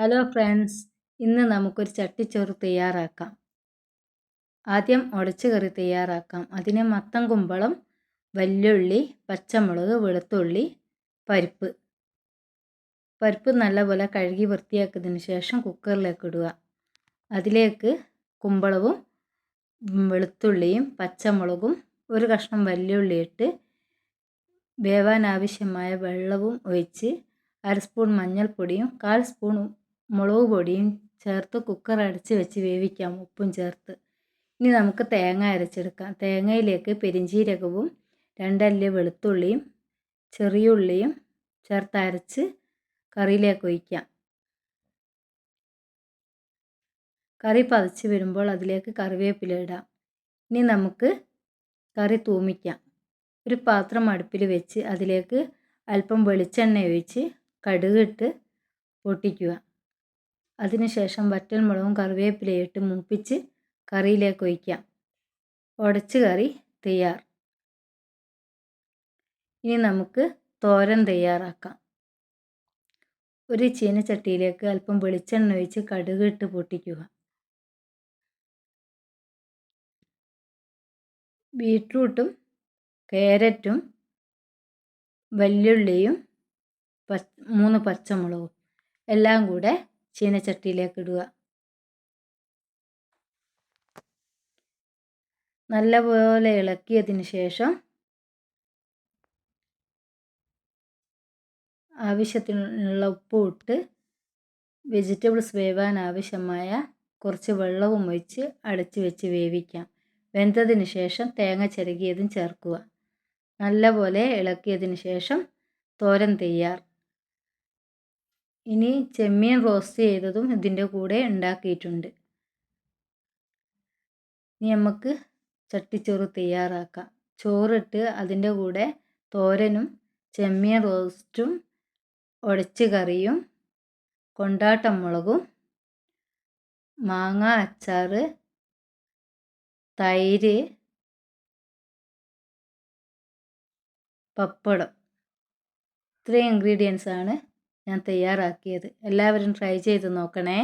Hello friends, ഇന്ന് നമുക്കൊരു ചട്ടിച്ചോറ് തയ്യാറാക്കാം. ആദ്യം ഉടച്ചു കറി തയ്യാറാക്കാം. അതിന് മത്തൻ കുമ്പളം, വല്യുള്ളി, പച്ചമുളക്, വെളുത്തുള്ളി, പരിപ്പ് നല്ലപോലെ കഴുകി വൃത്തിയാക്കിയതിന് ശേഷം കുക്കറിലേക്ക് ഇടുക. അതിലേക്ക് കുമ്പളവും വെളുത്തുള്ളിയും പച്ചമുളകും ഒരു കഷ്ണം വല്യുള്ളി ഇട്ട് വേവാൻ ആവശ്യമായ വെള്ളവും ഒഴിച്ച് 1/2 സ്പൂൺ മഞ്ഞൾപ്പൊടിയും 1/4 സ്പൂൺ മുളക് പൊടിയും ചേർത്ത് കുക്കർ അടച്ച് വെച്ച് വേവിക്കാം, ഉപ്പും ചേർത്ത്. ഇനി നമുക്ക് തേങ്ങ അരച്ചെടുക്കാം. തേങ്ങയിലേക്ക് പെരിഞ്ചീരകവും 2 അല്ലി വെളുത്തുള്ളിയും ചെറിയ ഉള്ളിയും ചേർത്ത് അരച്ച് കറിയിലേക്ക് ഒഴിക്കാം. കറി പതച്ച് വരുമ്പോൾ അതിലേക്ക് കറിവേപ്പില ഇടാം. ഇനി നമുക്ക് കറി തൂമിക്കാം. ഒരു പാത്രം അടുപ്പിൽ വെച്ച് അതിലേക്ക് അല്പം വെളിച്ചെണ്ണ ഒഴിച്ച് കടുകിട്ട് പൊട്ടിക്കുക. അതിനുശേഷം വറ്റൽമുളകും കറിവേപ്പിലയും ഇട്ട് മൂപ്പിച്ച് കറിയിലേക്ക് ഒഴിക്കാം. ഉടച്ച് കറി തയ്യാർ. ഇനി നമുക്ക് തോരൻ തയ്യാറാക്കാം. ഒരു ചീനച്ചട്ടിയിലേക്ക് അല്പം വെളിച്ചെണ്ണ ഒഴിച്ച് കടുകിട്ട് പൊട്ടിക്കുക. ബീട്രൂട്ടും ക്യാരറ്റും വല്യുള്ളിയും 3 പച്ചമുളകും എല്ലാം കൂടെ ചീനച്ചട്ടിയിലേക്ക് ഇടുക. നല്ലപോലെ ഇളക്കിയതിന് ശേഷം ആവശ്യത്തിനുള്ള ഉപ്പും ഇട്ട് വെജിറ്റബിൾസ് വേവാൻ ആവശ്യമായ കുറച്ച് വെള്ളവും ഒഴിച്ച് അടച്ച് വെച്ച് വേവിക്കാം. വെന്തതിന് ശേഷം തേങ്ങ ചിരകിയതും ചേർക്കുക. നല്ലപോലെ ഇളക്കിയതിന് ശേഷം തോരൻ തയ്യാർ. ഇനി ചെമ്മീൻ റോസ്റ്റ് ചെയ്തതും ഇതിൻ്റെ കൂടെ ഉണ്ടാക്കിയിട്ടുണ്ട്. ഇനി നമുക്ക് ചട്ടിച്ചോറ് തയ്യാറാക്കാം. ചോറിട്ട് അതിൻ്റെ കൂടെ തോരനും ചെമ്മീൻ റോസ്റ്റും ഉടച്ച് കറിയും കൊണ്ടാട്ടം മുളകും മാങ്ങ അച്ചാർ, തൈര്, പപ്പടം, ഇത്രയും ഇൻഗ്രീഡിയൻസാണ് ഞാൻ തയ്യാറാക്കിയത്. എല്ലാവരും ട്രൈ ചെയ്ത് നോക്കണേ.